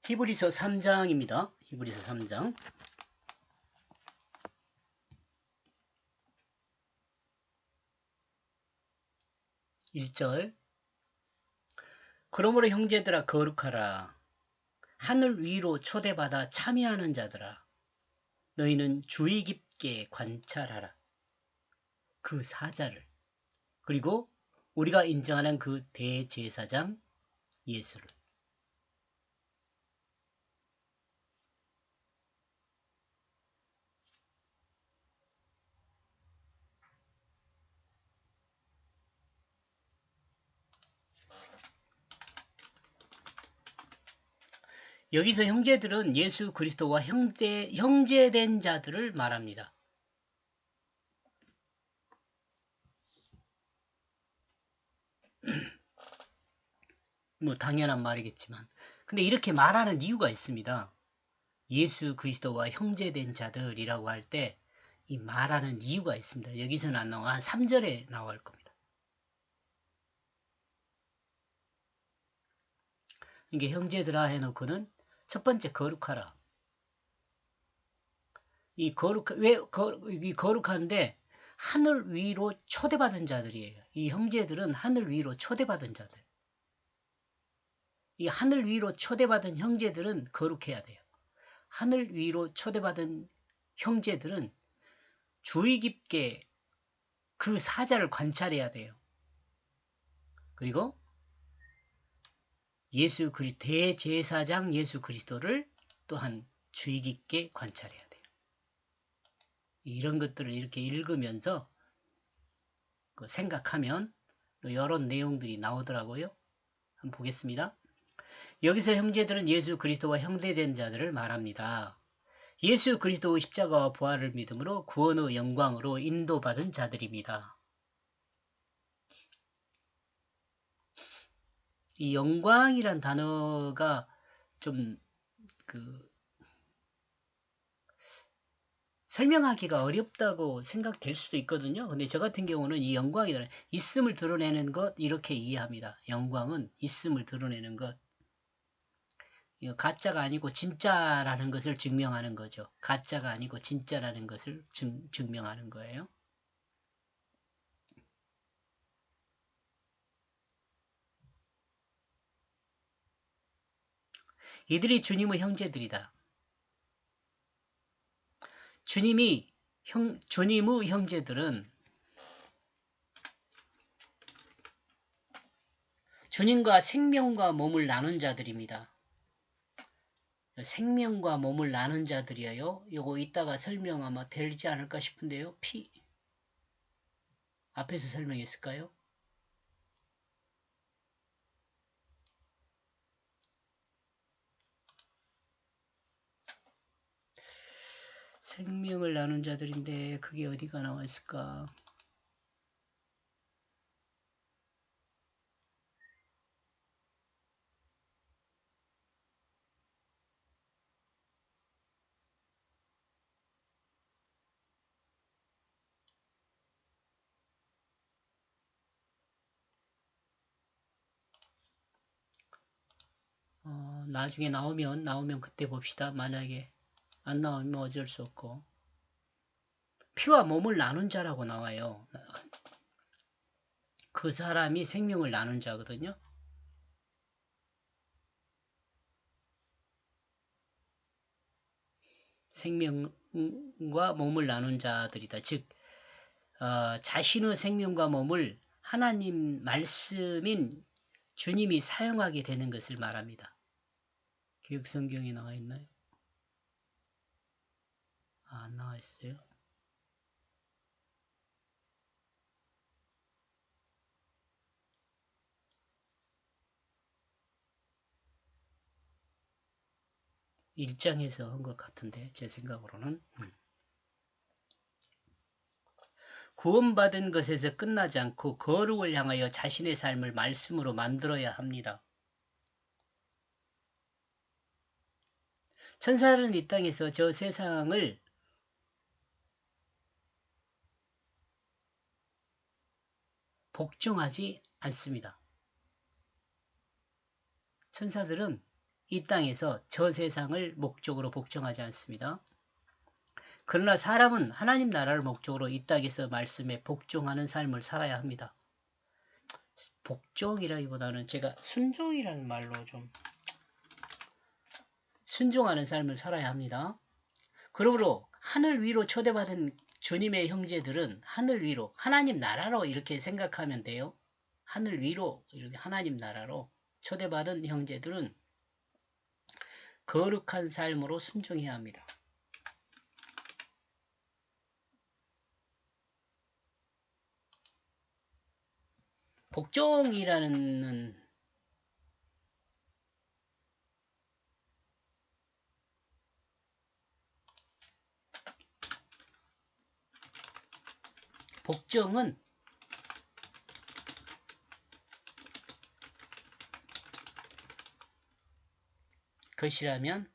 히브리서 3장입니다. 히브리서 3장 1절. 그러므로 형제들아 거룩하라. 하늘 위로 초대받아 참여하는 자들아, 너희는 주의 깊게 관찰하라. 그 사자를, 그리고 우리가 인정하는 그 대제사장 예수를. 여기서 형제들은 예수 그리스도와 형제된 자들을 말합니다. 뭐 당연한 말이겠지만, 근데 이렇게 말하는 이유가 있습니다. 예수 그리스도와 형제된 자들이라고 할 때 이 말하는 이유가 있습니다. 여기서는 안 나와. 3절에 나올 겁니다. 이게 형제들아 해놓고는 첫 번째 거룩하라. 이 거룩한데 하늘 위로 초대받은 자들이에요. 이 형제들은 하늘 위로 초대받은 자들. 이 하늘 위로 초대받은 형제들은 거룩해야 돼요. 하늘 위로 초대받은 형제들은 주의 깊게 그 사자를 관찰해야 돼요. 그리고 대제사장 예수 그리스도를 또한 주의 깊게 관찰해야 돼요. 이런 것들을 이렇게 읽으면서 생각하면 이런 내용들이 나오더라고요. 한번 보겠습니다. 여기서 형제들은 예수 그리스도와 형제된 자들을 말합니다. 예수 그리스도의 십자가와 부활을 믿음으로 구원의 영광으로 인도받은 자들입니다. 이 영광이란 단어가 좀 설명하기가 어렵다고 생각될 수도 있거든요. 근데 저 같은 경우는 이 영광이란 있음을 드러내는 것 이렇게 이해합니다. 영광은 있음을 드러내는 것. 가짜가 아니고 진짜라는 것을 증명하는 거죠. 가짜가 아니고 진짜라는 것을 증명하는 거예요. 이들이 주님의 형제들이다. 주님의 형제들은 주님과 생명과 몸을 나눈 자들입니다. 생명과 몸을 나눈 자들이에요. 이거 이따가 설명 아마 되지 않을까 싶은데요. 앞에서 설명했을까요? 생명을 나눈 자들인데 그게 어디가 나와 있을까? 나중에 나오면 그때 봅시다. 만약에 안 나오면 어쩔 수 없고. 피와 몸을 나눈 자라고 나와요. 그 사람이 생명을 나눈 자거든요. 생명과 몸을 나눈 자들이다. 즉 자신의 생명과 몸을 하나님 말씀인 주님이 사용하게 되는 것을 말합니다. 교육성경에 나와 있나요? 안 나와 있어요. 일장에서 한 것 같은데 제 생각으로는 구원받은 것에서 끝나지 않고 거룩을 향하여 자신의 삶을 말씀으로 만들어야 합니다. 천사들은 이 땅에서 저 세상을 복종하지 않습니다. 천사들은 이 땅에서 저 세상을 목적으로 복종하지 않습니다. 그러나 사람은 하나님 나라를 목적으로 이 땅에서 말씀에 복종하는 삶을 살아야 합니다. 복종이라기보다는 제가 순종이라는 말로 좀 순종하는 삶을 살아야 합니다. 그러므로 하늘 위로 초대받은 주님의 형제들은 하늘 위로 하나님 나라로 이렇게 생각하면 돼요. 하늘 위로 이렇게 하나님 나라로 초대받은 형제들은 거룩한 삶으로 순종해야 합니다. 복종이라는 복종은 것이라면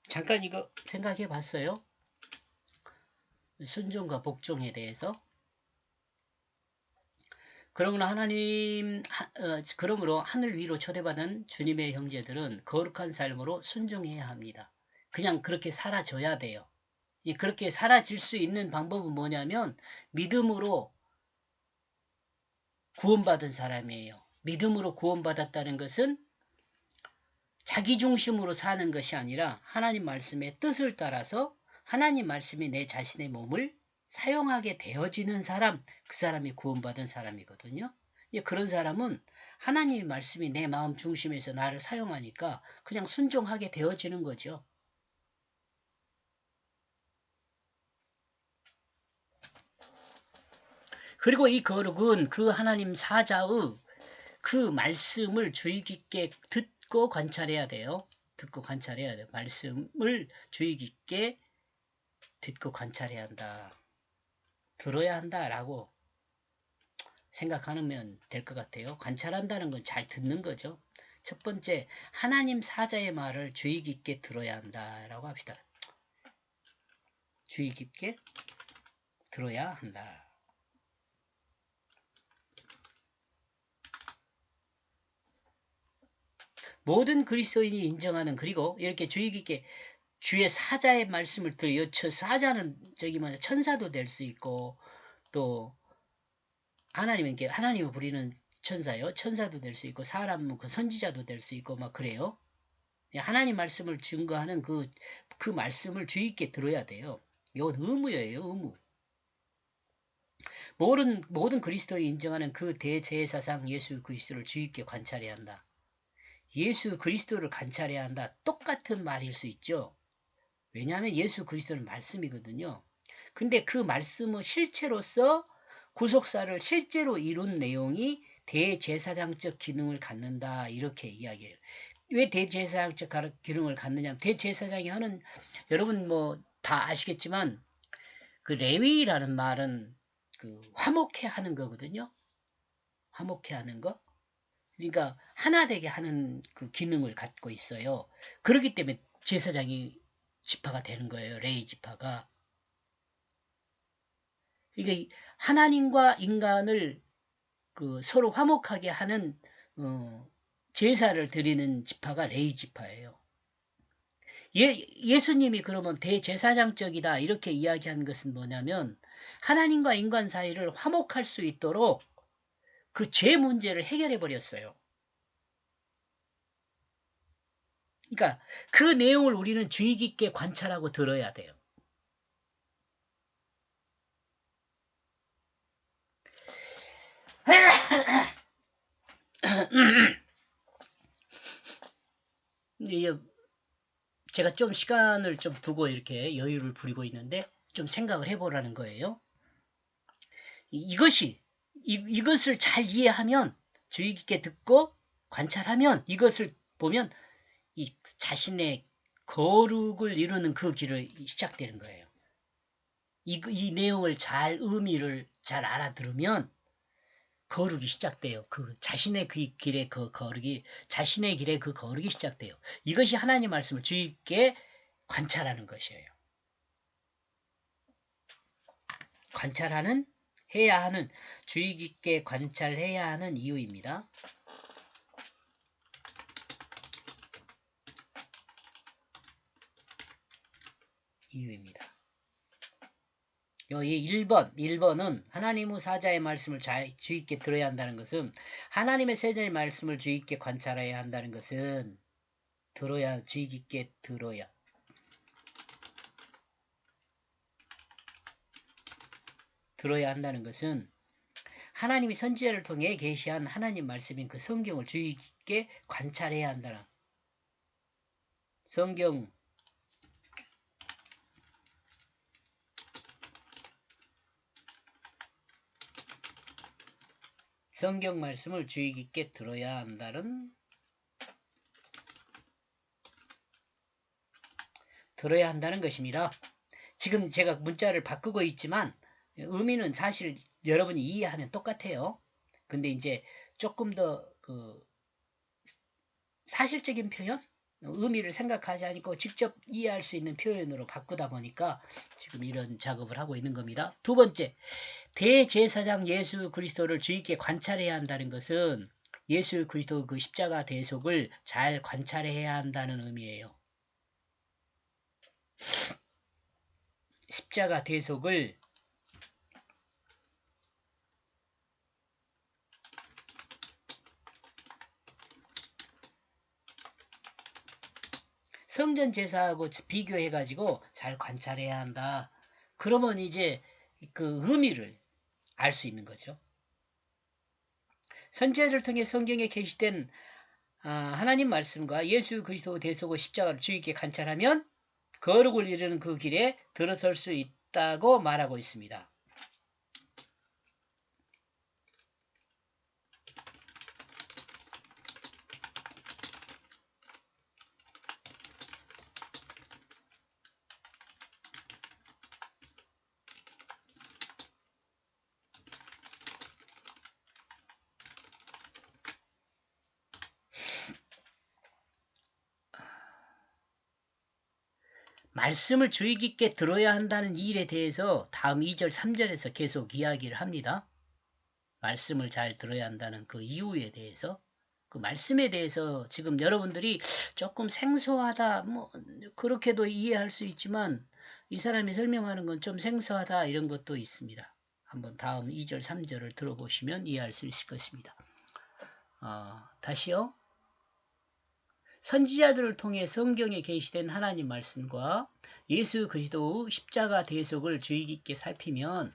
잠깐 이거 생각해 봤어요. 순종과 복종에 대해서. 그러므로 하늘 위로 초대받은 주님의 형제들은 거룩한 삶으로 순종해야 합니다. 그냥 그렇게 사라져야 돼요. 그렇게 사라질 수 있는 방법은 뭐냐면 믿음으로 구원받은 사람이에요. 믿음으로 구원받았다는 것은 자기 중심으로 사는 것이 아니라 하나님 말씀의 뜻을 따라서 하나님 말씀이 내 자신의 몸을 사용하게 되어지는 사람, 그 사람이 구원받은 사람이거든요. 그런 사람은 하나님의 말씀이 내 마음 중심에서 나를 사용하니까 그냥 순종하게 되어지는 거죠. 그리고 이 거룩은 그 하나님 사자의 그 말씀을 주의 깊게 듣고 관찰해야 돼요. 듣고 관찰해야 돼요. 말씀을 주의 깊게 듣고 관찰해야 한다. 들어야 한다라고 생각하면 될 것 같아요. 관찰한다는 건 잘 듣는 거죠. 첫 번째, 하나님 사자의 말을 주의 깊게 들어야 한다라고 합시다. 주의 깊게 들어야 한다. 모든 그리스도인이 인정하는, 그리고 이렇게 주의 깊게 주의 사자의 말씀을 들어요. 사자는 천사도 될 수 있고 또 하나님을 부리는 천사요. 천사도 될 수 있고 사람 그 선지자도 될 수 있고 막 그래요. 하나님 말씀을 증거하는 그 말씀을 주의 깊게 들어야 돼요. 이건 의무예요. 의무. 모든 그리스도에 인정하는 그 대제사장 예수 그리스도를 주의 깊게 관찰해야 한다. 예수 그리스도를 관찰해야 한다. 똑같은 말일 수 있죠. 왜냐하면 예수 그리스도는 말씀이거든요. 근데 그 말씀은 실체로서 구속사를 실제로 이룬 내용이 대제사장적 기능을 갖는다. 이렇게 이야기해요. 왜 대제사장적 기능을 갖느냐. 대제사장이 하는, 여러분 다 아시겠지만 그 레위라는 말은 그 화목해 하는 거거든요. 화목해 하는 거. 그러니까 하나 되게 하는 그 기능을 갖고 있어요. 그렇기 때문에 제사장이 지파가 되는 거예요. 레위 지파가. 그러니까 하나님과 인간을 그 서로 화목하게 하는 제사를 드리는 지파가 레위 지파예요. 예수님이 그러면 대제사장적이다 이렇게 이야기하는 것은 뭐냐면 하나님과 인간 사이를 화목할 수 있도록 그 죄 문제를 해결해 버렸어요. 그러니까 그 내용을 우리는 주의 깊게 관찰하고 들어야 돼요. 제가 좀 시간을 좀 두고 이렇게 여유를 부리고 있는데 좀 생각을 해보라는 거예요. 이것을 잘 이해하면 주의 깊게 듣고 관찰하면 이것을 보면 이 자신의 거룩을 이루는 그 길을 시작되는 거예요. 이 내용을 의미를 잘 알아들으면 거룩이 시작돼요. 그 자신의 그 길의 그 거룩이, 자신의 길의 그 거룩이 시작돼요. 이것이 하나님 말씀을 주의 깊게 관찰하는 것이에요. 해야 하는, 주의 깊게 관찰해야 하는 이유입니다. 여기 1번은 하나님의 사자의 말씀을 주의 깊게 들어야 한다는 것은, 하나님의 사자의 말씀을 주의 깊게 관찰해야 한다는 것은, 주의 깊게 들어야 한다는 것은, 하나님이 선지자를 통해 계시한 하나님 말씀인 그 성경을 주의 깊게 관찰해야 한다는, 성경 말씀을 주의 깊게 들어야 한다는 것입니다. 지금 제가 문자를 바꾸고 있지만 의미는 사실 여러분이 이해하면 똑같아요. 근데 이제 조금 더 사실적인 표현, 의미를 생각하지 않고 직접 이해할 수 있는 표현으로 바꾸다 보니까 지금 이런 작업을 하고 있는 겁니다. 두 번째, 대제사장 예수 그리스도를 주의 깊게 관찰해야 한다는 것은 예수 그리스도 그 십자가 대속을 잘 관찰해야 한다는 의미예요. 십자가 대속을 성전 제사하고 비교해가지고 잘 관찰해야 한다. 그러면 이제 그 의미를 알 수 있는 거죠. 선지자를 통해 성경에 게시된 하나님 말씀과 예수 그리스도 대속의 십자가를 주의 깊게 관찰하면 거룩을 이루는 그 길에 들어설 수 있다고 말하고 있습니다. 말씀을 주의 깊게 들어야 한다는 일에 대해서 다음 2절, 3절에서 계속 이야기를 합니다. 말씀을 잘 들어야 한다는 그 이유에 대해서, 그 말씀에 대해서 지금 여러분들이 조금 생소하다, 그렇게도 이해할 수 있지만 이 사람이 설명하는 건 좀 생소하다 이런 것도 있습니다. 한번 다음 2절, 3절을 들어보시면 이해할 수 있을 것입니다. 다시요. 선지자들을 통해 성경에 게시된 하나님 말씀과 예수 그리스도의 십자가 대속을 주의 깊게 살피면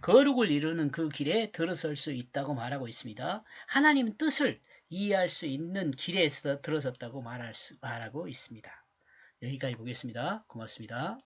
거룩을 이루는 그 길에 들어설 수 있다고 말하고 있습니다. 하나님 뜻을 이해할 수 있는 길에서 들어섰다고 말하고 있습니다. 여기까지 보겠습니다. 고맙습니다.